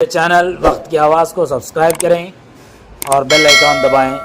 Channel वक्त की आवाज़ को सब्सक्राइब करें और बेल आइकॉन दबाएं।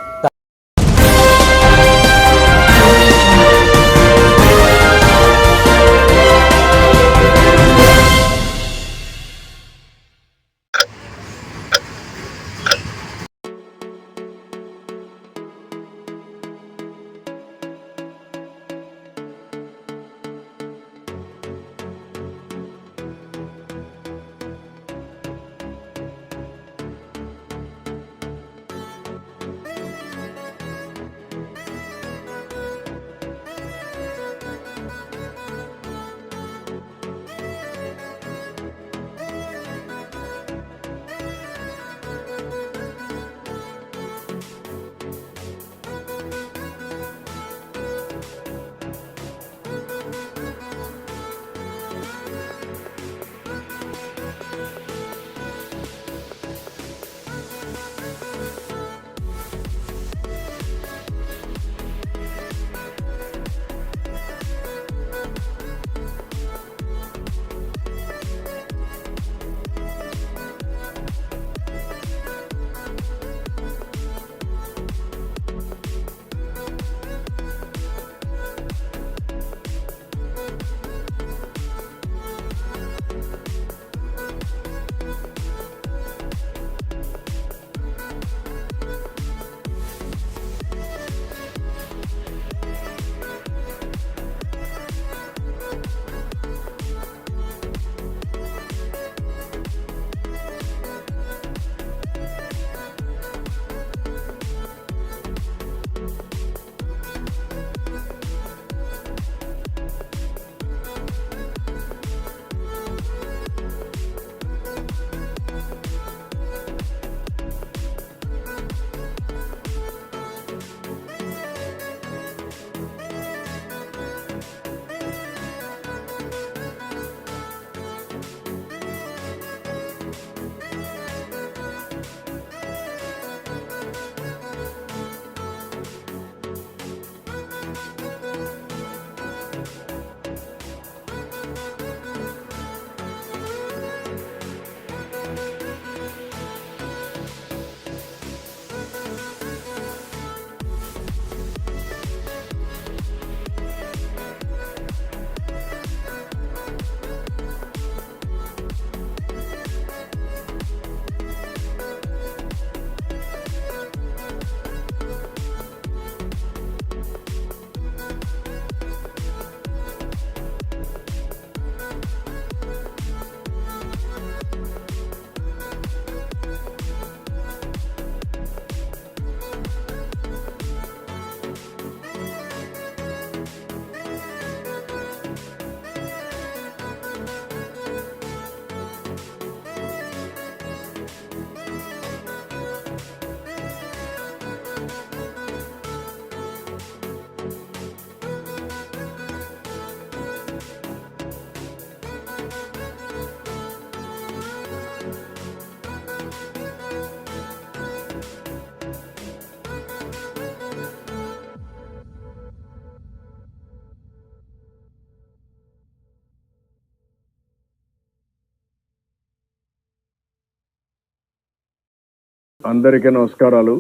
అందరికీ నమస్కారాలు.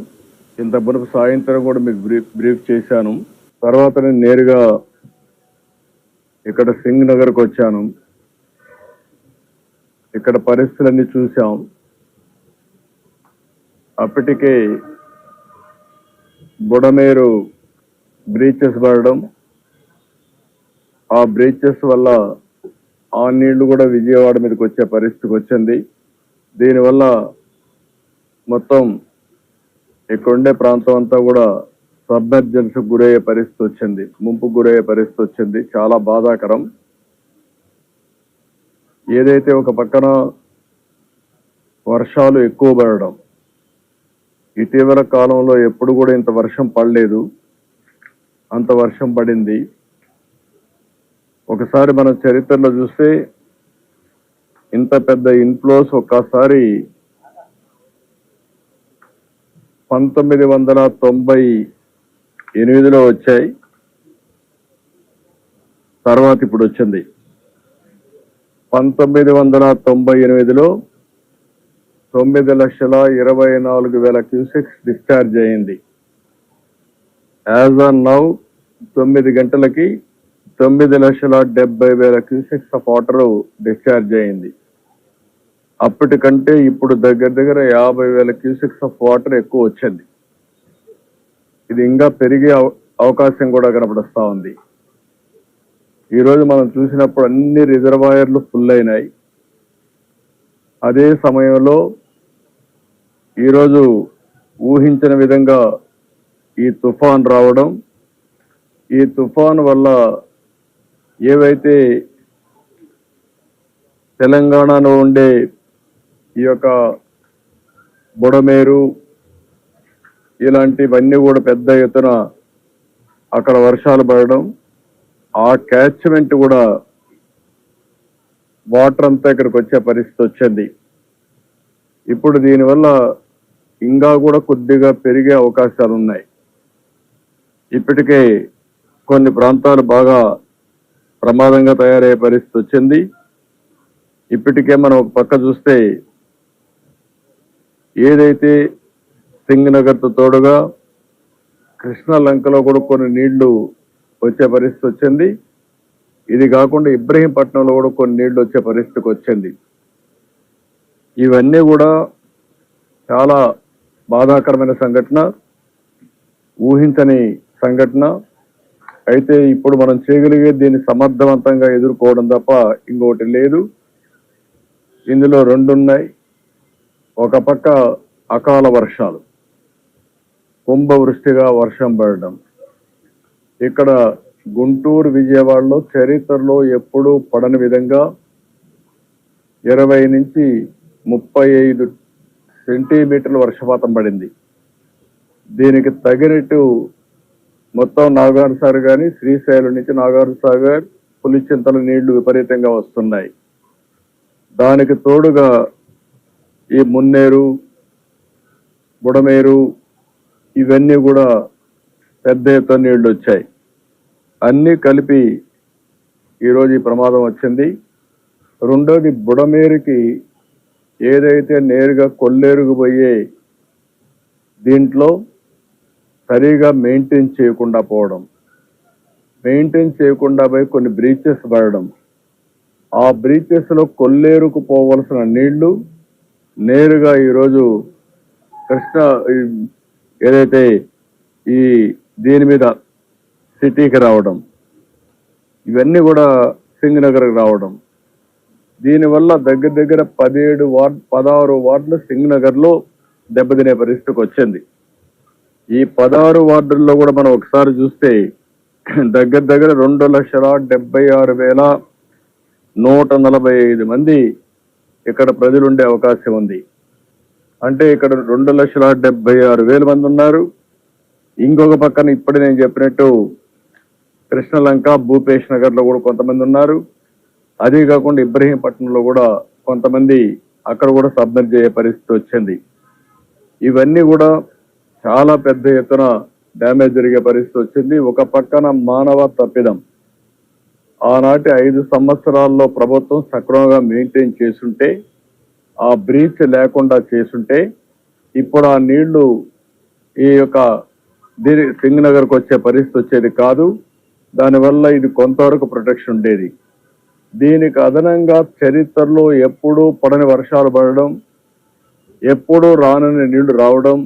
ఇంత మునుపు సాయంత్రం కూడా మీకు బ్రీఫ్ చేశాను. తర్వాత నేను నేరుగా ఇక్కడ సింగ్ నగర్కి వచ్చాను. ఇక్కడ పరిస్థితులన్నీ చూసాం. అప్పటికే బుడమేరు బ్రీచెస్ పడడం, ఆ బ్రీచెస్ వల్ల ఆ నీళ్లు కూడా విజయవాడ మీదకి వచ్చే పరిస్థితికి వచ్చింది. దీనివల్ల మొత్తం ఇక్కడుండే ప్రాంతం అంతా కూడా సబ్మెర్జెన్స్ గురయ్యే పరిస్థితి వచ్చింది, ముంపు గురయ్యే పరిస్థితి వచ్చింది. చాలా బాధాకరం. ఏదైతే ఒక పక్కన వర్షాలు ఎక్కువ పడడం, ఇటీవల కాలంలో ఎప్పుడు కూడా ఇంత వర్షం పడలేదు, అంత వర్షం పడింది. ఒకసారి మన చరిత్రలో చూస్తే ఇంత పెద్ద ఇన్ఫ్లోస్ ఒక్కసారి 1998లో వచ్చాయి. తర్వాత ఇప్పుడు వచ్చింది. 1998లో 9,24,000 క్యూసెక్స్ డిశ్చార్జ్ అయింది. యాజ్ ఆన్ నౌ 9 గంటలకి 9,70,000 క్యూసెక్స్ ఆఫ్ వాటర్ డిశ్చార్జ్ అయింది. అప్పటికంటే ఇప్పుడు దగ్గర 50,000 క్యూసెక్స్ ఆఫ్ వాటర్ ఎక్కువ వచ్చింది. ఇది ఇంకా పెరిగే అవకాశం కూడా కనపడుస్తా ఉంది. ఈరోజు మనం చూసినప్పుడు అన్ని రిజర్వాయర్లు ఫుల్ అయినాయి. అదే సమయంలో ఈరోజు ఊహించిన విధంగా ఈ తుఫాన్ రావడం, ఈ తుఫాన్ వల్ల ఏవైతే తెలంగాణలో ఉండే ఈ యొక్క బుడమేరు ఇలాంటివన్నీ కూడా పెద్ద ఎత్తున అక్కడ వర్షాలు పడడం, ఆ క్యాచ్మెంట్ కూడా వాటర్ అంతా ఇక్కడికి వచ్చే పరిస్థితి వచ్చింది. ఇప్పుడు దీనివల్ల ఇంకా కూడా కొద్దిగా పెరిగే అవకాశాలు ఉన్నాయి. ఇప్పటికే కొన్ని ప్రాంతాలు బాగా ప్రమాదంగా తయారయ్యే పరిస్థితి వచ్చింది. ఇప్పటికే మనం ఒక పక్క చూస్తే ఏదైతే సింగనగర్తో తోడుగా కృష్ణా లంకలో కూడా కొన్ని నీళ్లు వచ్చే పరిస్థితి వచ్చింది. ఇది కాకుండా ఇబ్రహీంపట్నంలో కూడా కొన్ని నీళ్లు వచ్చే పరిస్థితికి వచ్చింది. ఇవన్నీ కూడా చాలా బాధాకరమైన సంఘటన, ఊహించని సంఘటన. అయితే ఇప్పుడు మనం చేయగలిగే దీన్ని సమర్థవంతంగా ఎదుర్కోవడం తప్ప ఇంకొకటి లేదు. ఇందులో రెండు ఉన్నాయి. ఒక పక్క అకాల వర్షాలు, కుంభవృష్టిగా వర్షం పడడం. ఇక్కడ గుంటూరు, విజయవాడలో చరిత్రలో ఎప్పుడూ పడని విధంగా 20 నుంచి 35 సెంటీమీటర్ల వర్షపాతం పడింది. దీనికి తగినట్టు మొత్తం నాగార్ సాగర్ కానీ, శ్రీశైలం నుంచి నాగార్ సాగర్, పులిచింతల నీళ్లు విపరీతంగా వస్తున్నాయి. దానికి తోడుగా ఈ మున్నేరు, బుడమేరు ఇవన్నీ కూడా పెద్ద ఎత్తున నీళ్లు వచ్చాయి. అన్నీ కలిపి ఈరోజు ఈ ప్రమాదం వచ్చింది. రెండోది బుడమేరుకి ఏదైతే నేరుగా కొల్లేరుకు పోయే దీంట్లో సరిగా మెయింటైన్ చేయకుండా పోవడం, మెయింటైన్ చేయకుండా పోయి కొన్ని బ్రీచెస్ పడడం, ఆ బ్రీచెస్ లో కొల్లేరుకు పోవలసిన నీళ్లు నేరుగా ఈరోజు కృష్ణా ఏదైతే ఈ దీని మీద సిటీకి రావడం, ఇవన్నీ కూడా సింగనగర్కి రావడం. దీనివల్ల దగ్గర 16 వార్డులు సింగనగర్లో దెబ్బతినే పరిస్థితికి వచ్చింది. ఈ 16 వార్డుల్లో కూడా మనం ఒకసారి చూస్తే దగ్గర 2,76,145 మంది ఇక్కడ ప్రజలు ఉండే అవకాశం ఉంది. అంటే ఇక్కడ 2,76,000 మంది ఉన్నారు. ఇంకొక పక్కన ఇప్పుడు నేను చెప్పినట్టు కృష్ణలంక, భూపేష్ నగర్ లో కూడా కొంతమంది ఉన్నారు. అదే కాకుండా ఇబ్రహీంపట్నంలో కూడా కొంతమంది అక్కడ కూడా సబ్మెర్జ్ అయ్యే పరిస్థితి వచ్చింది. ఇవన్నీ కూడా చాలా పెద్ద ఎత్తున డ్యామేజ్ జరిగే పరిస్థితి వచ్చింది. ఒక పక్కన మానవ తప్పిదం. ఆనాటి 5 సంవత్సరాల్లో ప్రభుత్వం సక్రమంగా మెయింటైన్ చేసుంటే, ఆ బ్రీచ్ లేకుండా చేసుంటే ఇప్పుడు ఆ నీళ్లు ఈ యొక్క సింగనగర్కి వచ్చే పరిస్థితి వచ్చేది కాదు. దానివల్ల ఇది కొంతవరకు ప్రొటెక్షన్ ఉండేది. దీనికి అదనంగా చరిత్రలో ఎప్పుడూ పడని వర్షాలు పడడం, ఎప్పుడూ రానని నీళ్లు రావడం,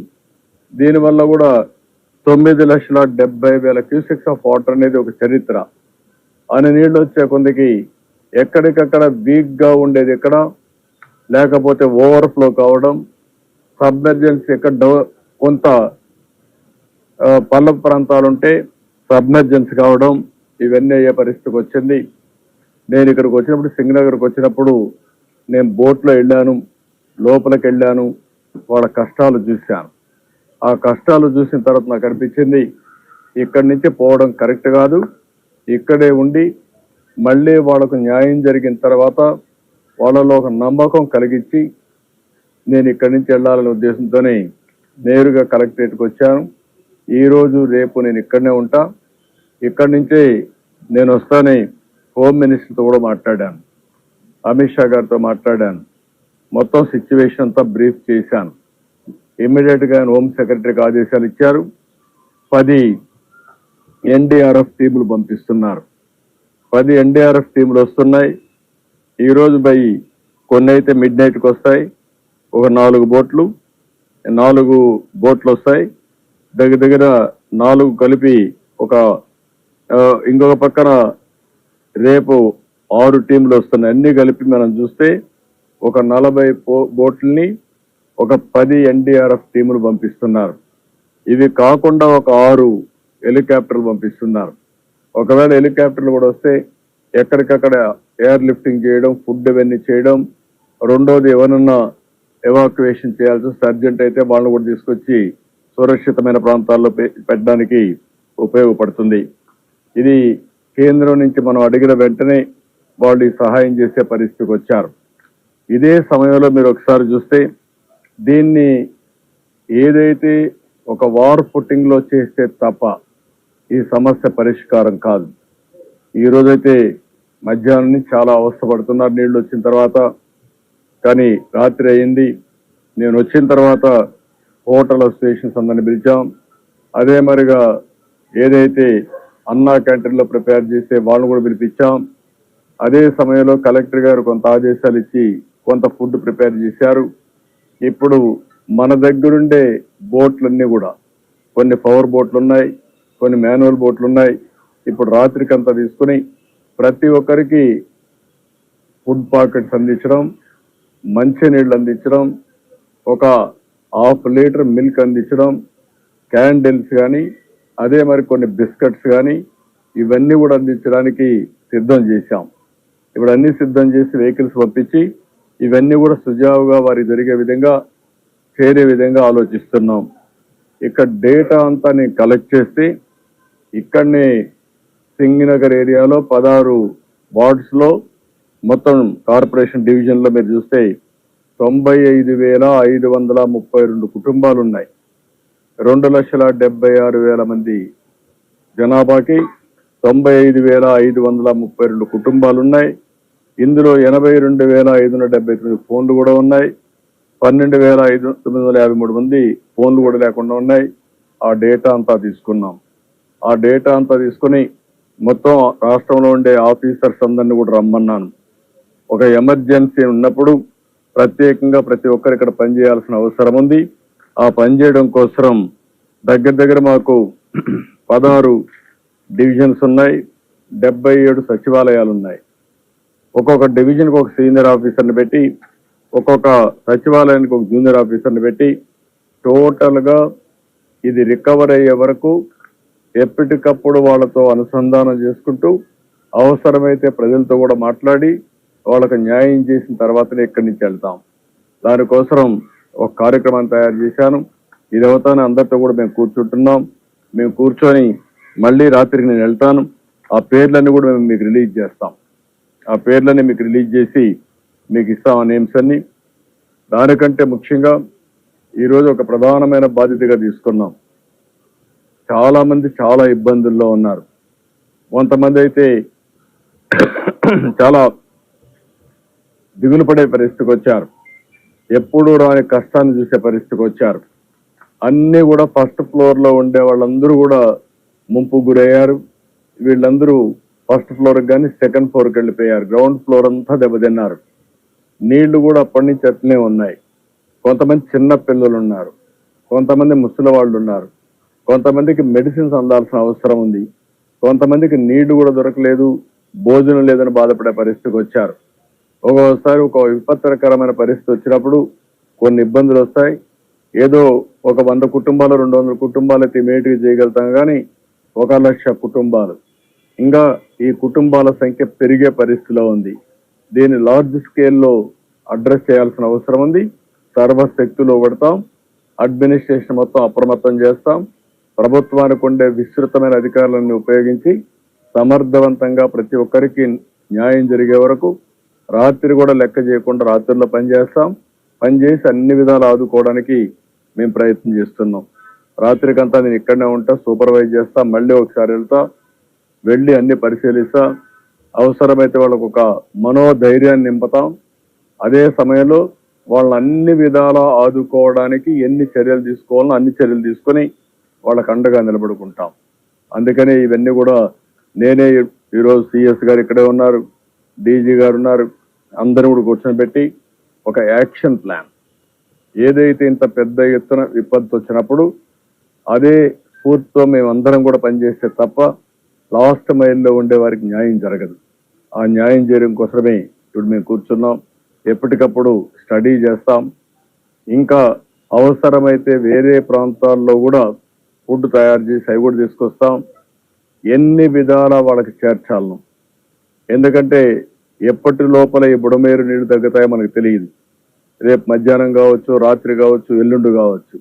దీనివల్ల కూడా 9,70,000 క్యూసెక్స్ ఆఫ్ వాటర్ అనేది ఒక చరిత్ర. అని నీళ్లు వచ్చే కొందికి ఎక్కడికక్కడ వీక్ గా ఉండేది ఎక్కడ, లేకపోతే ఓవర్ఫ్లో కావడం, సబ్మెర్జెన్స్ ఎక్కడ కొంత పల్లపు ప్రాంతాలు ఉంటే సబ్మెర్జెన్స్ కావడం, ఇవన్నీ అయ్యే పరిస్థితికి వచ్చింది. నేను ఇక్కడికి వచ్చినప్పుడు, సింగనగర్కి వచ్చినప్పుడు నేను బోట్లో వెళ్ళాను, లోపలికి వెళ్ళాను, వాళ్ళ కష్టాలు చూశాను. ఆ కష్టాలు చూసిన తర్వాత నాకు అనిపించింది ఇక్కడి నుంచి పోవడం కరెక్ట్ కాదు. ఇక్కడే ఉండి మళ్ళీ వాళ్ళకు న్యాయం జరిగిన తర్వాత వాళ్ళలో ఒక నమ్మకం కలిగించి నేను ఇక్కడి నుంచి వెళ్ళాలనే ఉద్దేశంతోనే నేరుగా కలెక్టరేట్కి వచ్చాను. ఈరోజు రేపు నేను ఇక్కడనే ఉంటా. ఇక్కడి నుంచే నేను వస్తానే హోమ్ మినిస్టర్తో కూడా మాట్లాడాను, అమిత్ షా గారితో మాట్లాడాను. మొత్తం సిచ్యువేషన్ అంతా బ్రీఫ్ చేశాను. ఇమ్మీడియట్ గా హోమ్ సెక్రటరీకి ఆదేశాలు ఇచ్చారు. 10 ఎన్డీఆర్ఎఫ్ టీములు పంపిస్తున్నారు. 10 ఎన్డీఆర్ఎఫ్ టీములు వస్తున్నాయి. ఈ రోజు కొన్ని అయితే మిడ్ నైట్కి వస్తాయి. ఒక 4 బోట్లు వస్తాయి. దగ్గర 4 కలిపి ఇంకొక పక్కన రేపు 6 టీంలు వస్తున్నాయి. అన్ని కలిపి మనం చూస్తే ఒక 40 బోట్లని, ఒక 10 ఎన్డీఆర్ఎఫ్ టీములు పంపిస్తున్నారు. ఇవి కాకుండా ఒక 6 హెలికాప్టర్లు పంపిస్తున్నారు. ఒకవేళ హెలికాప్టర్లు కూడా వస్తే ఎక్కడికక్కడ ఎయిర్ లిఫ్టింగ్ చేయడం, ఫుడ్ ఇవన్నీ చేయడం. రెండోది ఎవరన్నా ఎవాక్యువేషన్ చేయాల్సి వస్తే అర్జెంట్ అయితే వాళ్ళని కూడా తీసుకొచ్చి సురక్షితమైన ప్రాంతాల్లో పెట్టడానికి ఉపయోగపడుతుంది. ఇది కేంద్రం నుంచి మనం అడిగిన వెంటనే వాళ్ళు ఈ సహాయం చేసే పరిస్థితికి వచ్చారు. ఇదే సమయంలో మీరు ఒకసారి చూస్తే దీన్ని ఏదైతే ఒక వార్ ఫుటింగ్ లో చేస్తే తప్ప ఈ సమస్య పరిష్కారం కాదు. ఈ రోజైతే మధ్యాహ్నం నుంచి చాలా అవస్థపడుతున్నారు నీళ్లు వచ్చిన తర్వాత. కానీ రాత్రి అయింది. నేను వచ్చిన తర్వాత హోటల్ అసోసియేషన్స్ అందరిని పిలిచాం. అదే మరిగా ఏదైతే అన్నా క్యాంటీన్లో ప్రిపేర్ చేసే వాళ్ళని కూడా పిలిపించాం. అదే సమయంలో కలెక్టర్ గారు కొంత ఆదేశాలు ఇచ్చి కొంత ఫుడ్ ప్రిపేర్ చేశారు. ఇప్పుడు మన దగ్గరుండే బోట్లన్నీ కూడా కొన్ని పవర్ బోట్లు ఉన్నాయి, కొన్ని మాన్యువల్ బోట్లు ఉన్నాయి. ఇప్పుడు రాత్రికంతా తీసుకుని ప్రతి ఒక్కరికి ఫుడ్ పాకెట్స్ అందించడం, మంచినీళ్ళు అందించడం, ఒక 1/2 లీటర్ మిల్క్ అందించడం, క్యాండిల్స్ కానీ అదే మరి కొన్ని బిస్కెట్స్ కానీ ఇవన్నీ కూడా అందించడానికి సిద్ధం చేశాం. ఇప్పుడు అన్ని సిద్ధం చేసి వెహికల్స్ పంపించి ఇవన్నీ కూడా సుజావుగా వారి జరిగే విధంగా చేరే విధంగా ఆలోచిస్తున్నాం. ఇక్కడ డేటా అంతా నేను కలెక్ట్ చేస్తే ఇక్కడనే సింగినగర్ ఏరియాలో 16 వార్డ్స్ లో మొత్తం కార్పొరేషన్ డివిజన్ లో మీరు చూస్తే 95,532 కుటుంబాలు ఉన్నాయి. 2,76,000 మంది జనాభాకి 95,532 కుటుంబాలు ఉన్నాయి. ఇందులో 82,579 ఫోన్లు కూడా ఉన్నాయి. 12,953 మంది ఫోన్లు కూడా లేకుండా ఉన్నాయి. ఆ డేటా అంతా తీసుకున్నాం. ఆ డేటా అంతా తీసుకుని మొత్తం రాష్ట్రంలో ఉండే ఆఫీసర్స్ అందరినీ కూడా రమ్మన్నాను. ఒక ఎమర్జెన్సీ ఉన్నప్పుడు ప్రత్యేకంగా ప్రతి ఒక్కరు ఇక్కడ పనిచేయాల్సిన అవసరం ఉంది. ఆ పనిచేయడం కోసం దగ్గర మాకు 16 డివిజన్స్ ఉన్నాయి, 77 సచివాలయాలు ఉన్నాయి. ఒక్కొక్క డివిజన్కి ఒక సీనియర్ ఆఫీసర్ని పెట్టి, ఒక్కొక్క సచివాలయానికి ఒక జూనియర్ ఆఫీసర్ని పెట్టి టోటల్గా ఇది రికవర్ అయ్యే వరకు ఎప్పటికప్పుడు వాళ్ళతో అనుసంధానం చేసుకుంటూ అవసరమైతే ప్రజలతో కూడా మాట్లాడి వాళ్ళకు న్యాయం చేసిన తర్వాతనే ఇక్కడి నుంచి వెళ్తాం. దానికోసం ఒక కార్యక్రమాన్ని తయారు చేశాను. ఇది అవుతానే అందరితో కూడా మేము కూర్చుంటున్నాం. మేము కూర్చొని మళ్ళీ రాత్రికి నేను వెళ్తాను. ఆ పేర్లన్నీ కూడా మేము మీకు రిలీజ్ చేస్తాం. ఆ పేర్లన్నీ మీకు రిలీజ్ చేసి మీకు ఇస్తాం ఆ నేమ్స్ అన్ని. దానికంటే ముఖ్యంగా ఈరోజు ఒక ప్రధానమైన బాధ్యతగా తీసుకున్నాం. చాలా మంది చాలా ఇబ్బందుల్లో ఉన్నారు. కొంతమంది అయితే చాలా దిగులు పడే పరిస్థితికి వచ్చారు. ఎప్పుడూ రాని కష్టాన్ని చూసే పరిస్థితికి వచ్చారు. అన్ని కూడా ఫస్ట్ ఫ్లోర్ లో ఉండే వాళ్ళందరూ కూడా ముంపు గురయ్యారు. వీళ్ళందరూ ఫస్ట్ ఫ్లోర్ కానీ సెకండ్ ఫ్లోర్కి వెళ్ళిపోయారు. గ్రౌండ్ ఫ్లోర్ అంతా దెబ్బతిన్నారు. నీళ్లు కూడా అప్పటి నుంచి అట్లనే ఉన్నాయి. కొంతమంది చిన్న పిల్లలు ఉన్నారు, కొంతమంది ముసలి వాళ్ళు ఉన్నారు, కొంతమందికి మెడిసిన్స్ అందాల్సిన అవసరం ఉంది, కొంతమందికి నీళ్లు కూడా దొరకలేదు, భోజనం లేదని బాధపడే పరిస్థితికి వచ్చారు. ఒక్కోసారి ఒక విపత్కరమైన పరిస్థితి వచ్చినప్పుడు కొన్ని ఇబ్బందులు వస్తాయి. ఏదో ఒక 100 కుటుంబాలు 200 కుటుంబాలు అయితే ఇమీడియట్గా చేయగలుగుతాం. కానీ 1,00,000 కుటుంబాలు, ఇంకా ఈ కుటుంబాల సంఖ్య పెరిగే పరిస్థితిలో ఉంది. దీన్ని లార్జ్ స్కేల్లో అడ్రస్ చేయాల్సిన అవసరం ఉంది. సర్వశక్తులు పెడతాం. అడ్మినిస్ట్రేషన్ మొత్తం అప్రమత్తం చేస్తాం. ప్రభుత్వానికి ఉండే విస్తృతమైన అధికారులను ఉపయోగించి సమర్థవంతంగా ప్రతి ఒక్కరికి న్యాయం జరిగే వరకు రాత్రి కూడా లెక్క చేయకుండా రాత్రుల్లో పనిచేస్తాం. పనిచేసి అన్ని విధాలు ఆదుకోవడానికి మేము ప్రయత్నం చేస్తున్నాం. రాత్రికంతా నేను ఇక్కడనే ఉంటా, సూపర్వైజ్ చేస్తా, మళ్ళీ ఒకసారి వెళ్తా, వెళ్ళి అన్ని పరిశీలిస్తా. అవసరమైతే వాళ్ళకు ఒక మనోధైర్యాన్ని నింపుతాం. అదే సమయంలో వాళ్ళని అన్ని విధాలా ఆదుకోవడానికి ఎన్ని చర్యలు తీసుకోవాలో అన్ని చర్యలు తీసుకొని వాళ్ళకు అండగా నిలబడుకుంటాం. అందుకని ఇవన్నీ కూడా నేనే ఈరోజు సిఎస్ గారు ఇక్కడే ఉన్నారు, డీజీ గారు ఉన్నారు, అందరూ కూడా కూర్చొని పెట్టి ఒక యాక్షన్ ప్లాన్ ఏదైతే ఇంత పెద్ద ఎత్తున విపత్తు వచ్చినప్పుడు అదే స్ఫూర్తితో మేమందరం కూడా పనిచేస్తే తప్ప లాస్ట్ మైల్లో ఉండే వారికి న్యాయం జరగదు. ఆ న్యాయం చేయడం కోసమే ఇప్పుడు మేము కూర్చున్నాం. ఎప్పటికప్పుడు స్టడీ చేస్తాం. ఇంకా అవసరమైతే వేరే ప్రాంతాల్లో కూడా ఫుడ్ తయారు చేసి అవి కూడా తీసుకొస్తాం. ఎన్ని విధాల వాళ్ళకి చేర్చాలను. ఎందుకంటే ఎప్పటి లోపల ఈ బుడమేరు నీళ్లు తగ్గుతాయో మనకు తెలియదు. రేపు మధ్యాహ్నం కావచ్చు, రాత్రి కావచ్చు, ఎల్లుండి కావచ్చు.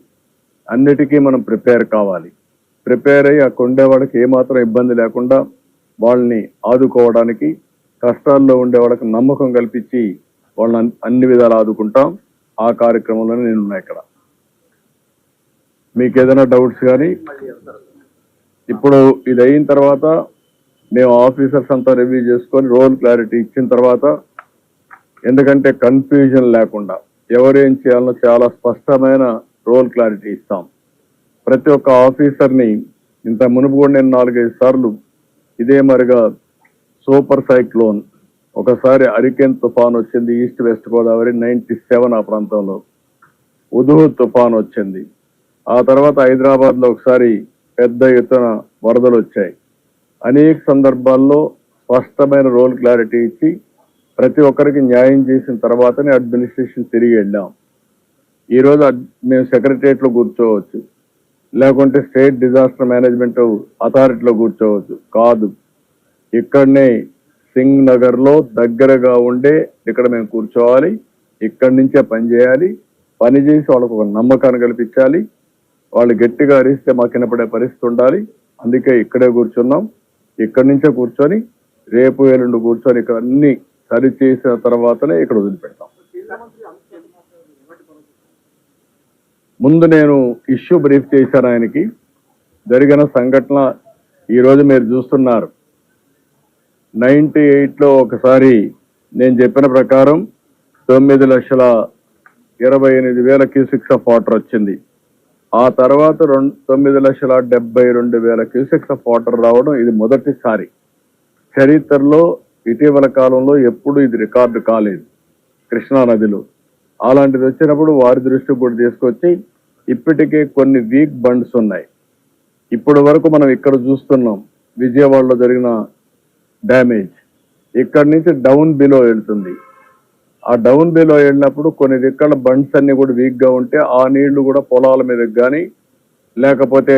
అన్నిటికీ మనం ప్రిపేర్ కావాలి. ప్రిపేర్ అయ్యి అక్కడ ఉండే వాళ్ళకి ఏమాత్రం ఇబ్బంది లేకుండా వాళ్ళని ఆదుకోవడానికి, కష్టాల్లో ఉండే వాళ్ళకి నమ్మకం కల్పించి వాళ్ళని అన్ని విధాలు ఆదుకుంటాం. ఆ కార్యక్రమంలోనే నేను ఉన్నా. ఇక్కడ మీకు ఏదైనా డౌట్స్ కానీ ఇప్పుడు ఇది అయిన తర్వాత మేము ఆఫీసర్స్ అంతా రివ్యూ చేసుకొని రోల్ క్లారిటీ ఇచ్చిన తర్వాత, ఎందుకంటే కన్ఫ్యూజన్ లేకుండా ఎవరేం చేయాలనో చాలా స్పష్టమైన రోల్ క్లారిటీ ఇస్తాం. ప్రతి ఒక్క ఆఫీసర్ని ఇంత మునుపు కూడా నేను 4-5 సార్లు ఇదే మరిగా సూపర్ సైక్లోన్, ఒకసారి హరికేన్ తుఫాన్ వచ్చింది ఈస్ట్ వెస్ట్ గోదావరి 97 ఆ ప్రాంతంలో, ఉదుహు తుఫాన్ వచ్చింది. ఆ తర్వాత హైదరాబాద్ లో ఒకసారి పెద్ద ఎత్తున వరదలు వచ్చాయి. అనేక సందర్భాల్లో స్పష్టమైన రోల్ క్లారిటీ ఇచ్చి ప్రతి ఒక్కరికి న్యాయం చేసిన తర్వాతనే అడ్మినిస్ట్రేషన్ తిరిగి వెళ్ళాం. ఈరోజు మేము సెక్రటరియట్ లో కూర్చోవచ్చు, లేకుంటే స్టేట్ డిజాస్టర్ మేనేజ్మెంట్ అథారిటీలో కూర్చోవచ్చు. కాదు, ఇక్కడనే సింగ్ నగర్ లో దగ్గరగా ఉండే ఇక్కడ మేము కూర్చోవాలి. ఇక్కడి నుంచే పని చేయాలి. పని చేసి వాళ్ళకు ఒక నమ్మకాన్ని కల్పించాలి. వాళ్ళు గట్టిగా అరిస్తే మాకు వినపడే పరిస్థితి ఉండాలి. అందుకే ఇక్కడే కూర్చున్నాం. ఇక్కడి నుంచే కూర్చొని రేపు ఎల్లుండి కూర్చొని ఇక్కడ అన్ని సరి చేసిన తర్వాతనే ఇక్కడ వదిలిపెడతాం. ముందు నేను ఇష్యూ బ్రీఫ్ చేశాను ఆయనకి. జరిగిన సంఘటన ఈరోజు మీరు చూస్తున్నారు. 98లో ఒకసారి నేను చెప్పిన ప్రకారం 9,28,000 క్యూసెక్స్ ఆఫ్ వాటర్ వచ్చింది. ఆ తర్వాత 9,72,000 క్యూసెక్స్ ఆఫ్ వాటర్ రావడం ఇది మొదటిసారి చరిత్రలో. ఇటీవల కాలంలో ఎప్పుడు ఇది రికార్డు కాలేదు కృష్ణా నదిలో. అలాంటిది వచ్చినప్పుడు వారి దృష్టికి కూడా తీసుకొచ్చి ఇప్పటికే కొన్ని వీక్ బండ్స్ ఉన్నాయి. ఇప్పటి వరకు మనం ఇక్కడ చూస్తున్నాం విజయవాడలో జరిగిన డ్యామేజ్. ఇక్కడి నుంచి డౌన్ బిలో వెళ్తుంది. ఆ డౌన్ బిలో వెళ్ళినప్పుడు కొన్ని దిక్కల బండ్స్ అన్ని కూడా వీక్ గా ఉంటే ఆ నీళ్లు కూడా పొలాల మీదకి కానీ లేకపోతే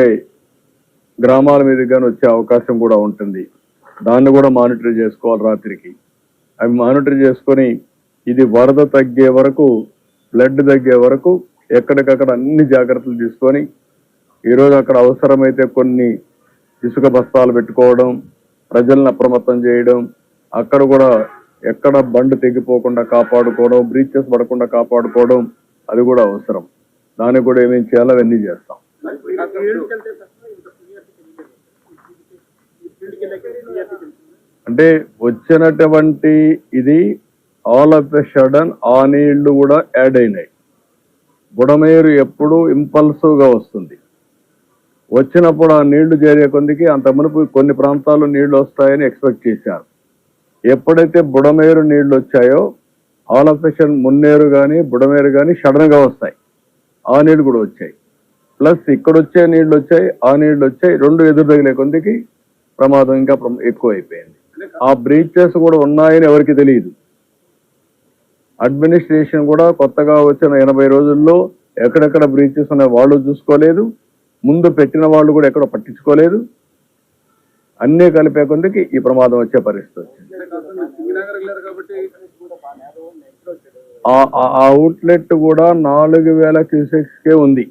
గ్రామాల మీదకి కానీ వచ్చే అవకాశం కూడా ఉంటుంది. దాన్ని కూడా మానిటర్ చేసుకోవాలి రాత్రికి. అవి మానిటర్ చేసుకొని ఇది వరద తగ్గే వరకు, బ్లడ్ తగ్గే వరకు ఎక్కడికక్కడ అన్ని జాగ్రత్తలు తీసుకొని ఈరోజు అక్కడ అవసరమైతే కొన్ని ఇసుక బస్తాలు పెట్టుకోవడం, ప్రజలను అప్రమత్తం చేయడం, అక్కడ కూడా ఎక్కడ బండ్ తెగిపోకుండా కాపాడుకోవడం, బ్రీచెస్ పడకుండా కాపాడుకోవడం అది కూడా అవసరం. దానికి కూడా ఏమేం చేయాలో అవన్నీ చేస్తాం. అంటే వచ్చినటువంటి ఇది ఆల్ ఆఫ్ ఎ సడన్ ఆ నీళ్లు కూడా యాడ్ అయినాయి. బుడమేరు ఎప్పుడు ఇంపల్సివ్ గా వస్తుంది. వచ్చినప్పుడు ఆ నీళ్లు చేరే కొందికి అంత మునుపు కొన్ని ప్రాంతాల్లో నీళ్లు వస్తాయని ఎక్స్పెక్ట్ చేశారు. ఎప్పుడైతే బుడమేరు నీళ్లు వచ్చాయో all of a sudden Munneru కానీ బుడమేరు కానీ సడన్ గా వస్తాయి. ఆ నీళ్లు కూడా వచ్చాయి. ప్లస్ ఇక్కడ వచ్చే నీళ్లు వచ్చాయి, ఆ నీళ్లు వచ్చాయి. రెండు ఎదురు తగిలే కొందికి ప్రమాదం ఇంకా ఎక్కువ అయిపోయింది. ఆ బ్రీచెస్ కూడా ఉన్నాయని ఎవరికి తెలియదు. అడ్మినిస్ట్రేషన్ కూడా కొత్తగా వచ్చిన 80 రోజుల్లో ఎక్కడెక్కడ బ్రీచెస్ ఉన్నాయి వాళ్ళు చూసుకోలేదు. ముందు పెట్టిన వాళ్ళు కూడా ఎక్కడ పట్టించుకోలేదు. అన్నీ కలిపే కొందికి ఈ ప్రమాదం వచ్చే పరిస్థితి వచ్చింది. ఆ అవుట్లెట్ కూడా 4,000 క్యూసెక్స్కే ఉంది.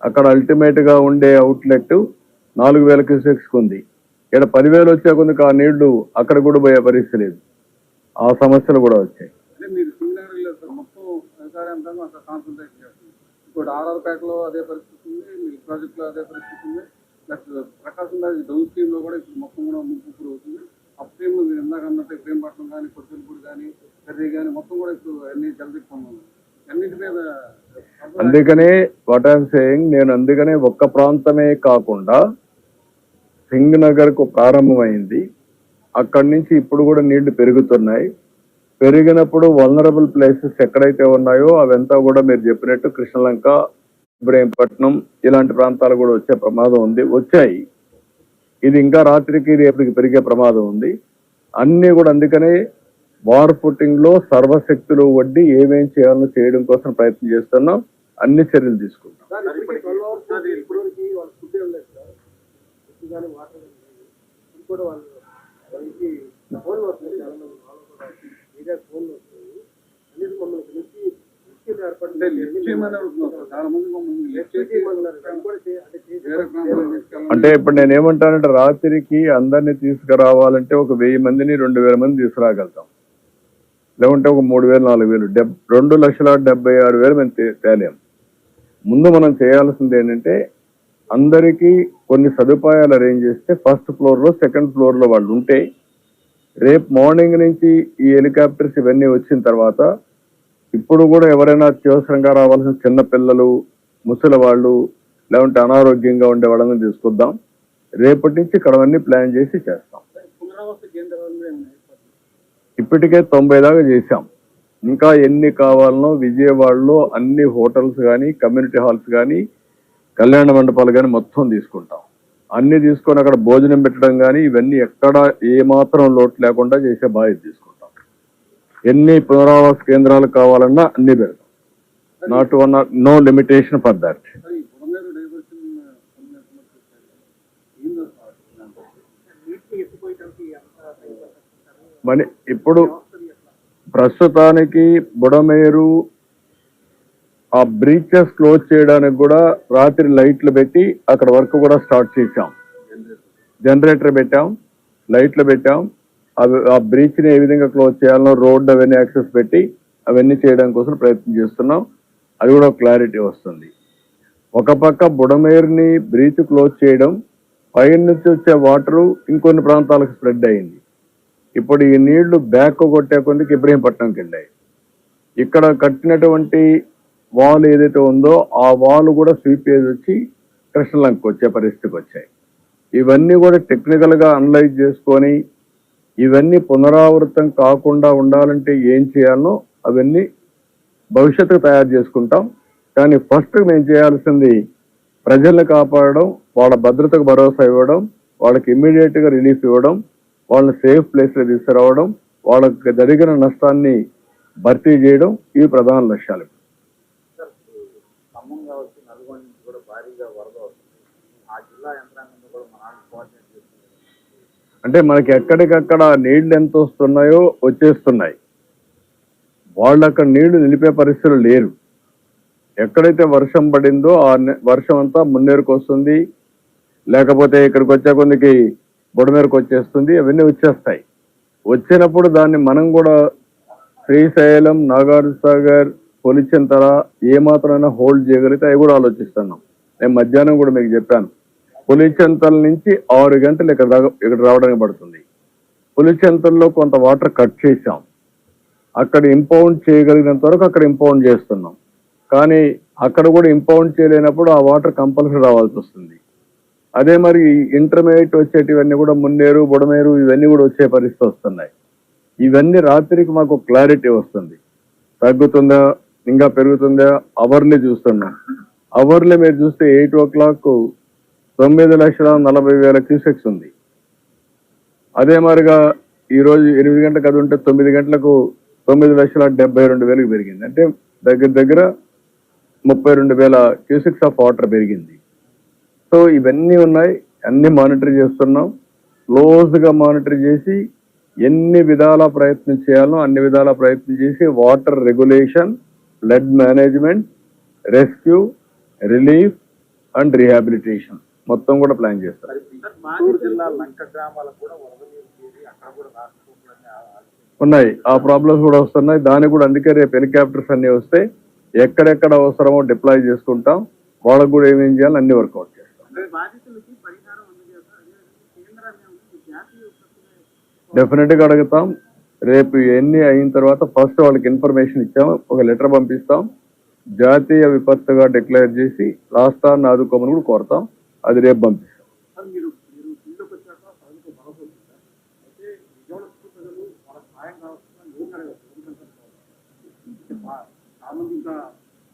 అక్కడ అల్టిమేట్ గా ఉండే అవుట్లెట్ 4,000 క్యూసెక్స్ ఉంది. ఇక్కడ 10,000 వచ్చే కొందుకు ఆ నీళ్లు అక్కడ కూడా పోయే పరిస్థితి లేదు. ఆ సమస్యలు కూడా వచ్చాయి. ఇప్పుడు ఆర్ఆర్పేటలో అదే పరిస్థితి ఉంది, మిల్ ప్రాజెక్ట్ లో అదే పరిస్థితి ఉంది, ప్లస్ ప్రకాశం డౌన్ స్ట్రీమ్ లో కూడా ఇప్పుడు మొత్తం కూడా ముంపు అవుతుంది. అప్ స్ట్రీమ్ మీరు ఇందాక అన్నట్టు ప్రేమపట్నం కానీ, కొత్తపూడి కానీ, కర్రీ కానీ మొత్తం కూడా ఇప్పుడు అన్ని జలదిక్కుంది. అన్నిటి మీద అందుకనే వాట్ ఐఎమ్ సేయింగ్, నేను అందుకనే ఒక్క ప్రాంతమే కాకుండా సింగ్ నగర్ కు ప్రారంభమైంది, అక్కడి నుంచి ఇప్పుడు కూడా నీళ్లు పెరుగుతున్నాయి. పెరిగినప్పుడు వల్నరబుల్ ప్లేసెస్ ఎక్కడైతే ఉన్నాయో అవంతా కూడా మీరు చెప్పినట్టు కృష్ణలంక, ఇబ్రహీంపట్నం ఇలాంటి ప్రాంతాలు కూడా వచ్చే ప్రమాదం ఉంది, వచ్చాయి. ఇది ఇంకా రాత్రికి రేపటికి పెరిగే ప్రమాదం ఉంది. అన్ని కూడా అందుకనే వార్ ఫుటింగ్ లో సర్వశక్తులు వడ్డీ ఏమేం చేయాలో చేయడం కోసం ప్రయత్నం చేస్తున్నాం, అన్ని చర్యలు తీసుకుంటాం. సార్ ఇప్పటికి 12 hours సార్ ఇప్పటివరకు వాళ్ళు ఫుడ్ ఇవ్వలేదు సార్, ఫుడ్ కానీ వాటర్ ఇది కూడా వాళ్ళకి ఫోన్లు వస్తున్నాయి, చాలా మంది వాళ్ళు కూడా మీడియా ఫోన్లు వస్తున్నాయి, అన్నిటి మమ్మల్ని పిలిచి ఏర్పాటు చాలా మంది అంటే ఇప్పుడు నేను ఏమంటానంటే రాత్రికి అందరినీ తీసుకురావాలంటే ఒక 1000 మందిని 2000 మంది తీసుకురాగలుగుతాం, లేకుంటే ఒక 3000 4000 2,76,000 మంది తేలేం. ముందు మనం చేయాల్సింది ఏంటంటే అందరికీ కొన్ని సదుపాయాలు అరేంజ్ చేస్తే ఫస్ట్ ఫ్లోర్ లో సెకండ్ ఫ్లోర్ లో వాళ్ళు ఉంటే రేపు మార్నింగ్ నుంచి ఈ హెలికాప్టర్స్ ఇవన్నీ వచ్చిన తర్వాత ఇప్పుడు కూడా ఎవరైనా అత్యవసరంగా రావాల్సిన చిన్న పిల్లలు, ముసలి వాళ్ళు, లేకుంటే అనారోగ్యంగా ఉండే వాళ్ళని తీసుకొద్దాం. రేపటి నుంచి ఇక్కడ అన్నీ ప్లాన్ చేసి చేస్తాం. ఇప్పటికే 90 దాకా చేశాం. ఇంకా ఎన్ని కావాలనో విజయవాడలో అన్ని హోటల్స్ కానీ, కమ్యూనిటీ హాల్స్ కానీ, కళ్యాణ మండపాలు కానీ మొత్తం తీసుకుంటాం. అన్ని తీసుకొని అక్కడ భోజనం పెట్టడం కానీ ఇవన్నీ ఎక్కడ ఏమాత్రం లోటు లేకుండా చేసే బాధ్యత తీసుకుంటాం. ఎన్ని పునరావాస కేంద్రాలు కావాలన్నా అన్ని పెడతాం. No limitation for that. మరి ఇప్పుడు ప్రస్తుతానికి బుడమేరు ఆ బ్రీచెస్ క్లోజ్ చేయడానికి కూడా రాత్రి లైట్లు పెట్టి అక్కడ వర్క్ కూడా స్టార్ట్ చేశాం. జనరేటర్ పెట్టాం, లైట్లు పెట్టాం. అవి ఆ బ్రీచ్ ని ఏ విధంగా క్లోజ్ చేయాలో రోడ్ అవన్నీ యాక్సెస్ పెట్టి అవన్నీ చేయడం కోసం ప్రయత్నం చేస్తున్నాం. అది కూడా క్లారిటీ వస్తుంది. ఒక పక్క బుడమేరుని బ్రీచ్ క్లోజ్ చేయడం, పైన నుంచి వచ్చే వాటరు ఇంకొన్ని ప్రాంతాలకు స్ప్రెడ్ అయింది. ఇప్పుడు ఈ నీళ్లు బ్యాక్ కొట్టే కొందుకు ఇబ్రహీంపట్నంకి వెళ్ళాయి. ఇక్కడ కట్టినటువంటి వాల్ ఏదైతే ఉందో ఆ వాల్ కూడా స్వీప్ చేసి వచ్చి కృష్ణలంకకు వచ్చే పరిస్థితికి వచ్చాయి. ఇవన్నీ కూడా టెక్నికల్ గా అనలైజ్ చేసుకొని ఇవన్నీ పునరావృతం కాకుండా ఉండాలంటే ఏం చేయాలో అవన్నీ భవిష్యత్తుకు తయారు చేసుకుంటాం. కానీ ఫస్ట్ మేము చేయాల్సింది ప్రజల్ని కాపాడడం, వాళ్ళ భద్రతకు భరోసా ఇవ్వడం, వాళ్ళకి ఇమ్మీడియట్ గా రిలీఫ్ ఇవ్వడం, వాళ్ళని సేఫ్ ప్లేస్ లో తీసుకురావడం, వాళ్ళకి జరిగిన నష్టాన్ని భర్తీ చేయడం, ఇవి ప్రధాన లక్ష్యాలు. అంటే మనకి ఎక్కడికక్కడ నీళ్లు ఎంత వస్తున్నాయో వచ్చేస్తున్నాయి. వాళ్ళు అక్కడ నీళ్లు నిలిపే పరిస్థితులు లేరు. ఎక్కడైతే వర్షం పడిందో ఆ వర్షం అంతా మున్నేరుకు వస్తుంది, లేకపోతే ఇక్కడికి వచ్చే కొందికి బుడమేరుకు వచ్చేస్తుంది, అవన్నీ వచ్చేస్తాయి. వచ్చినప్పుడు దాన్ని మనం కూడా శ్రీశైలం, నాగార్జున సాగర్, పొలిచెంతల ఏమాత్రమైనా హోల్డ్ చేయగలిగితే అవి కూడా ఆలోచిస్తున్నాం. నేను మధ్యాహ్నం కూడా మీకు చెప్పాను, పులిచెంతల నుంచి 6 గంటలు ఇక్కడ రావడానికి పడుతుంది. పులిచెంతల్లో కొంత వాటర్ కట్ చేశాం, అక్కడ ఇంపౌండ్ చేయగలిగినంత వరకు అక్కడ ఇంపౌండ్ చేస్తున్నాం. కానీ అక్కడ కూడా ఇంపౌండ్ చేయలేనప్పుడు ఆ వాటర్ కంపల్సరీ రావాల్సి వస్తుంది. అదే మరి ఇంటర్మీడియట్ వచ్చేటివన్నీ కూడా మున్నేరు, బుడమేరు ఇవన్నీ కూడా వచ్చే పరిస్థితి వస్తున్నాయి. ఇవన్నీ రాత్రికి మాకు క్లారిటీ వస్తుంది. తగ్గుతుందా ఇంకా పెరుగుతుందా అవర్లీ చూస్తున్నాం. అవర్లీ మీరు చూస్తే 8 o'clock 9,40,000 క్యూసెక్స్ ఉంది. అదే మరిగా ఈరోజు 8 గంటలకు అది ఉంటే 9 గంటలకు 9,72,000 పెరిగింది. అంటే దగ్గర దగ్గర 32,000 క్యూసెక్స్ ఆఫ్ వాటర్ పెరిగింది. సో ఇవన్నీ ఉన్నాయి, అన్ని మానిటర్ చేస్తున్నాం. క్లోజ్ గా మానిటర్ చేసి ఎన్ని విధాల ప్రయత్నం చేయాలో అన్ని విధాల ప్రయత్నం చేసి water regulation, flood management, rescue, relief and rehabilitation మొత్తం కూడా ప్లాన్ చేస్తారు. ఉన్నాయి, ఆ ప్రాబ్లమ్స్ కూడా వస్తున్నాయి. దానికి కూడా అందుకే రేపు హెలికాప్టర్స్ అన్ని వస్తే ఎక్కడెక్కడ అవసరమో డిప్లాయ్ చేసుకుంటాం. వాళ్ళకు కూడా ఏమేం చేయాలి అన్ని వర్కౌట్ చేస్తాం. డెఫినెట్ గా అడుగుతాం. రేపు ఇవన్నీ అయిన తర్వాత ఫస్ట్ వాళ్ళకి ఇన్ఫర్మేషన్ ఇచ్చాం, ఒక లెటర్ పంపిస్తాం, జాతీయ విపత్తుగా డిక్లేర్ చేసి రాష్ట్రాన్ని ఆదుకోమని కూడా కోరతాం. అది రేపు పంపిస్తాం. సార్ మీరు ఫీల్డ్లోకి వచ్చాక ప్రజలకు బలపడుతుంది సార్. అయితే విజయవాడ ప్రజలు వాళ్ళ సాయం కావాల్సిన లోన్ అడగదు. చాలా మంది ఇంకా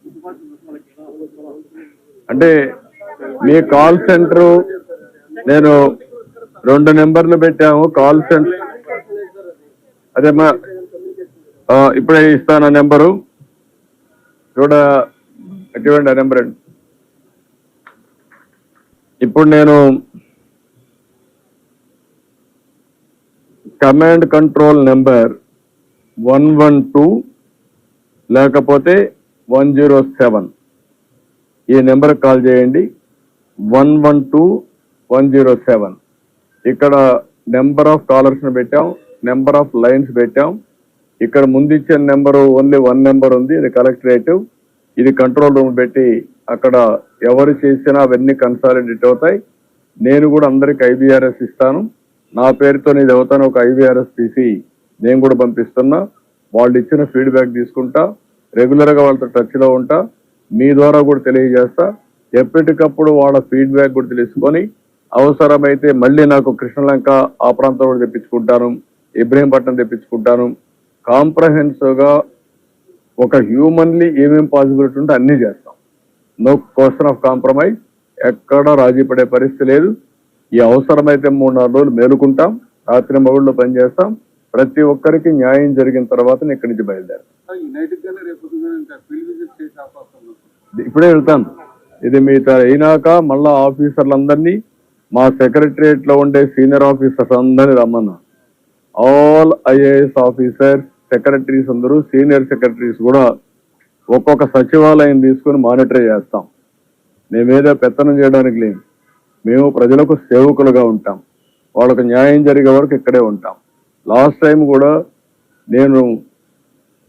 ముఖ్యమంత్రి వాళ్ళకి ఎలా ఆలోచించాలి? అంటే మీ కాల్ సెంటర్ నేను 2 నెంబర్లు పెట్టాము కాల్ సెంటర్. అదే మా ఇప్పుడే ఇస్తాను ఆ నెంబరు చూడ ఎటువంటి ఆ నెంబర్ అండి. ఇప్పుడు నేను కమాండ్ కంట్రోల్ నెంబర్ 112 లేకపోతే 107 ఈ నెంబర్ కాల్ చేయండి. 112-107 ఇక్కడ నెంబర్ ఆఫ్ కాలర్స్ పెట్టాం, నెంబర్ ఆఫ్ లైన్స్ పెట్టాం. ఇక్కడ ముందు ఇచ్చిన నెంబరు ఓన్లీ 1 నెంబర్ ఉంది, ఇది కలెక్టరేటివ్. ఇది కంట్రోల్ రూమ్ పెట్టి అక్కడ ఎవరు చేసినా అవన్నీ కన్సాలిడేట్ అవుతాయి. నేను కూడా అందరికి ఐబీఆర్ఎస్ ఇస్తాను, నా పేరుతో ఇది అవుతాను. ఒక ఐబీఆర్ఎస్ తీసి నేను కూడా పంపిస్తున్నా. వాళ్ళు ఇచ్చిన ఫీడ్బ్యాక్ తీసుకుంటా, రెగ్యులర్గా వాళ్ళతో టచ్లో ఉంటా, మీ ద్వారా కూడా తెలియజేస్తా. ఎప్పటికప్పుడు వాళ్ళ ఫీడ్బ్యాక్ కూడా తెలుసుకొని అవసరమైతే మళ్ళీ నాకు కృష్ణలంక ఆ ప్రాంతం కూడా తెప్పించుకుంటాను, ఇబ్రహీంపట్నం తెప్పించుకుంటాను. కాంప్రహెన్సివ్గా ఒక హ్యూమన్లీ ఏమేం పాసిబిలిటీ ఉంటే అన్నీ చేస్తాం. నో క్వశ్చన్ ఆఫ్ కాంప్రమైజ్, ఎక్కడ రాజీ పడే పరిస్థితి లేదు. ఈ అవసరమైతే 3-4 రోజులు మేలుకుంటాం, రాత్రి మగుళ్ళు పనిచేస్తాం. ప్రతి ఒక్కరికి న్యాయం జరిగిన తర్వాత ఇక్కడి నుంచి బయలుదేరాం. ఇప్పుడే వెళ్తాను. ఇది మీతో అయినాక మళ్ళా ఆఫీసర్లందరినీ, మా సెక్రటరియట్ లో ఉండే సీనియర్ ఆఫీసర్స్ అందరినీ రమ్మన్నా. ఆల్ ఐఏఎస్ ఆఫీసర్స్, సెక్రటరీస్ అందరూ, సీనియర్ సెక్రటరీస్ కూడా ఒక్కొక్క సచివాలయం తీసుకుని మానిటర్ చేస్తాం. మేమేదో పెత్తనం చేయడానికి లేదు, మేము ప్రజలకు సేవకులుగా ఉంటాం. వాళ్ళకు న్యాయం జరిగే వరకు ఇక్కడే ఉంటాం. లాస్ట్ టైం కూడా నేను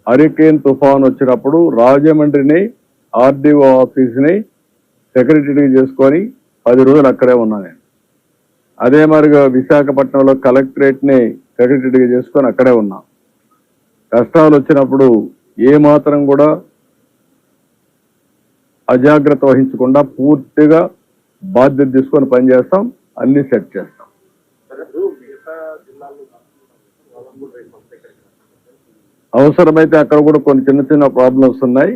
హరికేన్ తుఫాన్ వచ్చినప్పుడు రాజమండ్రిని ఆర్డీఓ ఆఫీస్ని సెక్రటరీ చేసుకొని 10 రోజులు అక్కడే ఉన్నా నేను. అదే మరిగా విశాఖపట్నంలో కలెక్టరేట్ని సెక్రటరీగా చేసుకొని అక్కడే ఉన్నా. కష్టాలు వచ్చినప్పుడు ఏ మాత్రం కూడా అజాగ్రత్త వహించకుండా పూర్తిగా బాధ్యత తీసుకొని పనిచేస్తాం, అన్ని సెట్ చేస్తాం. అవసరమైతే అక్కడ కూడా కొన్ని చిన్న చిన్న ప్రాబ్లమ్స్ ఉన్నాయి,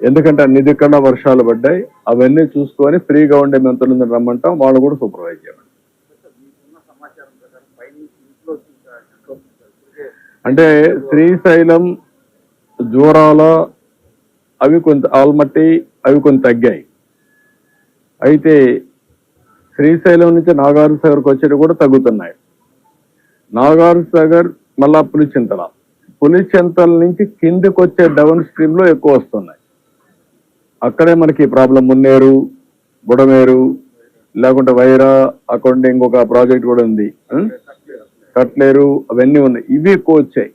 ఎందుకంటే అన్ని దిక్కన వర్షాలు పడ్డాయి. అవన్నీ చూసుకొని ఫ్రీగా ఉండే మంత్రులను రమ్మంటాం, వాళ్ళు కూడా సూపర్వైజ్ చేయమంటాం. అంటే శ్రీశైలం, జూరాల అవి కొంత ఆల్మట్టి అవి కొంత తగ్గాయి. అయితే శ్రీశైలం నుంచి నాగార్జున సాగర్కి వచ్చేవి కూడా తగ్గుతున్నాయి. నాగార్జున సాగర్ మళ్ళా పులిచింతల నుంచి కిందికి వచ్చే డౌన్ స్ట్రీమ్ లో ఎక్కువ వస్తున్నాయి. అక్కడే మనకి ప్రాబ్లం. మున్నేరు, బుడమేరు, లేకుంటే వైరా, అక్కడ ఇంకొక ప్రాజెక్ట్ కూడా ఉంది, కట్లేరు, అవన్నీ ఉన్నాయి. ఇవి ఎక్కువ వచ్చాయి.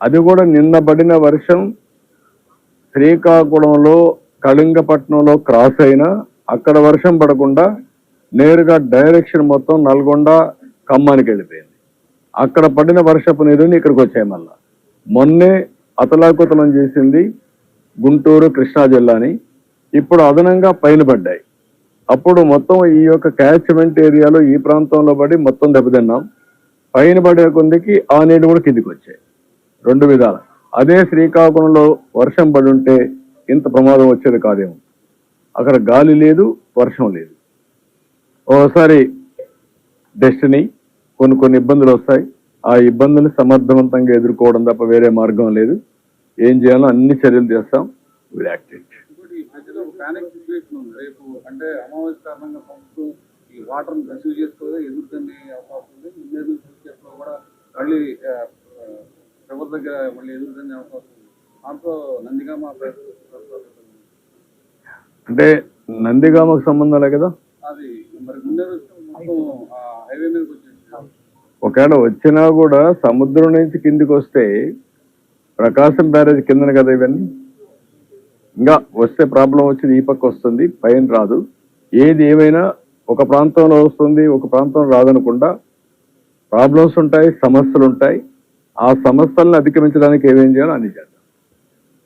అది కూడా నిన్న పడిన వర్షం శ్రీకాకుళంలో, కళింగపట్నంలో క్రాస్ అయినా అక్కడ వర్షం పడకుండా నేరుగా డైరెక్షన్ మొత్తం నల్గొండ, ఖమ్మానికి వెళ్ళిపోయింది. అక్కడ పడిన వర్షపు నీరుని ఇక్కడికి వచ్చాయి. మళ్ళా మొన్నే అతలాకుతలం చేసింది గుంటూరు, కృష్ణా జిల్లాని. ఇప్పుడు అదనంగా పైన పడ్డాయి. అప్పుడు మొత్తం ఈ యొక్క క్యాచ్మెంట్ ఏరియాలో ఈ ప్రాంతంలో పడి మొత్తం దెబ్బతిన్నాం. పైన పడే కొందికి ఆ నీళ్ళు కూడా కిందికి వచ్చాయి. 2 విధాలు. అదే శ్రీకాకుళంలో వర్షం పడి ఉంటే ఇంత ప్రమాదం వచ్చేది కాదేమో. అక్కడ గాలి లేదు, వర్షం లేదు. ఓసారి డెస్టినీ, కొన్ని ఇబ్బందులు వస్తాయి. ఆ ఇబ్బందులు సమర్థవంతంగా ఎదుర్కోవడం తప్ప వేరే మార్గం లేదు. ఏం చేయాలో అన్ని చర్యలు చేస్తాం. అంటే అమావాస్య కారణంగా ప్రభుత్వం ఈ వాటర్ రిసీవ్ చేసుకోవాలి, ఎదుర్కొనే అవకాశం ఉంది. కూడా మళ్ళీ ఎవరి దగ్గర మళ్ళీ ఎదుర్కొనే అవకాశం ఉంది. దాంతో నందిగామ అంటే నందిగామకు సంబంధం లే కదా, అది మరి ముందే మొత్తం హైవే మీదకి వచ్చేసి ఒకవేళ వచ్చినా కూడా సముద్రం నుంచి కిందికి వస్తే ప్రకాశం బ్యారేజ్ కిందన కదా ఇవన్నీ. ఇంకా వస్తే ప్రాబ్లం వచ్చేది ఈ పక్క వస్తుంది, పైన రాదు. ఏది ఏమైనా ఒక ప్రాంతంలో వస్తుంది, ఒక ప్రాంతంలో రాదనకుండా ప్రాబ్లమ్స్ ఉంటాయి, సమస్యలు ఉంటాయి. ఆ సమస్యలను అధిగమించడానికి ఏమేం చేయాలో అన్ని చేద్దాం.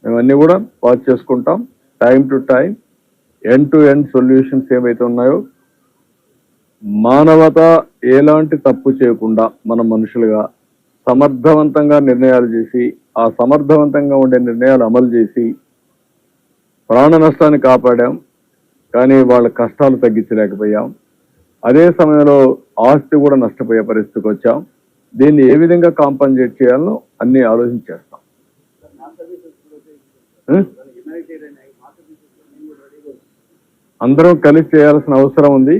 మేమన్నీ కూడా వాచ్ చేసుకుంటాం. Time to time end to end solutions ఏవైతే ఉన్నాయో మానవత ఎలాంటి తప్పు చేయకుండా మనం మనుషులుగా సమర్థవంతంగా నిర్ణయాలు చేసి ఆ సమర్థవంతంగా ఉండే నిర్ణయాలు అమలు చేసి ప్రాణ నష్టాన్ని కాపాడాం, కానీ వాళ్ళ కష్టాలు తగ్గించలేకపోయాం. అదే సమయంలో ఆస్తి కూడా నష్టపోయే పరిస్థితికి వచ్చాం. దీన్ని ఏ విధంగా కాంపన్సేట్ చేయాలో అన్ని ఆలోచించేస్తాం. అందరం కలిసి చేయాల్సిన అవసరం ఉంది.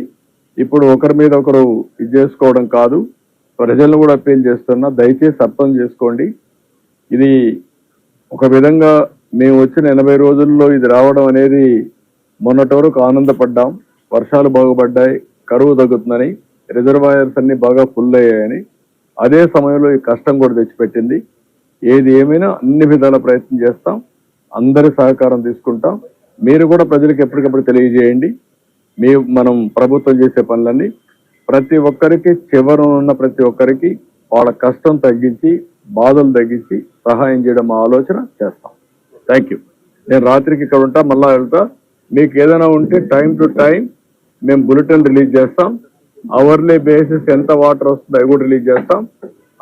ఇప్పుడు ఒకరి మీద ఒకరు ఇది చేసుకోవడం కాదు. ప్రజలను కూడా అప్పీల్ చేస్తున్నా, దయచేసి అర్థం చేసుకోండి. ఇది ఒక విధంగా మేము వచ్చిన 80 రోజుల్లో ఇది రావడం అనేది మొన్నటి వరకు ఆనందపడ్డాం. వర్షాలు బాగుపడ్డాయి, కరువు తగ్గుతుందని, రిజర్వాయర్స్ అన్ని బాగా ఫుల్ అయ్యాయని. అదే సమయంలో ఈ కష్టం కూడా తెచ్చిపెట్టింది. ఏది ఏమైనా అన్ని విధాల ప్రయత్నం చేస్తాం, అందరి సహకారం తీసుకుంటాం. మీరు కూడా ప్రజలకు ఎప్పటికప్పుడు తెలియజేయండి. మనం ప్రభుత్వం చేసే పనులన్నీ ప్రతి ఒక్కరికి, చివరనున్న ప్రతి ఒక్కరికి వాళ్ళ కష్టం తగ్గించి, బాధలు తగ్గించి సహాయం చేయడం మా ఆలోచన చేస్తాం. Thank you. నేను రాత్రికి ఇక్కడ ఉంటా, మళ్ళా వెళ్తా. మీకు ఏదైనా ఉంటే టైం టు టైం మేము బులెటిన్ రిలీజ్ చేస్తాం. అవర్లీ బేసిస్ ఎంత వాటర్ వస్తుందో అవి కూడా రిలీజ్ చేస్తాం.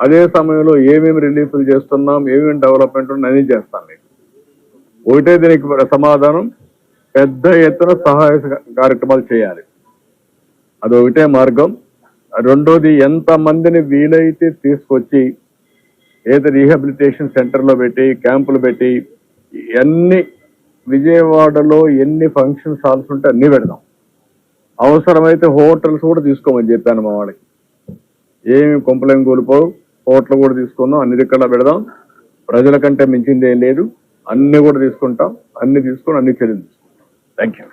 అదే సమయంలో ఏమేమి రిలీఫ్లు చేస్తున్నాం, ఏమేమి డెవలప్మెంట్ అన్నీ చేస్తాం. మీకు ఒకటే దీనికి సమాధానం, పెద్ద ఎత్తున సహాయ కార్యక్రమాలు చేయాలి. అదొకటే మార్గం. రెండోది, ఎంత మందిని వీలైతే తీసుకొచ్చి ఏదో రీహాబిలిటేషన్ సెంటర్లో పెట్టి, క్యాంపులు పెట్టి, అన్ని విజయవాడలో ఎన్ని ఫంక్షన్ హాల్స్ ఉంటే అన్ని పెడదాం. అవసరమైతే హోటల్స్ కూడా తీసుకోమని చెప్పాను మా వాళ్ళకి. ఏమి కొంపలేం కూలిపోవు, హోటల్ కూడా తీసుకుందాం, అన్ని దిక్కలా పెడదాం. ప్రజల కంటే మించింది ఏం లేదు. అన్ని కూడా తీసుకుంటాం, అన్ని తీసుకొని అన్ని చర్యలు తీసుకుంటాం. Thank you.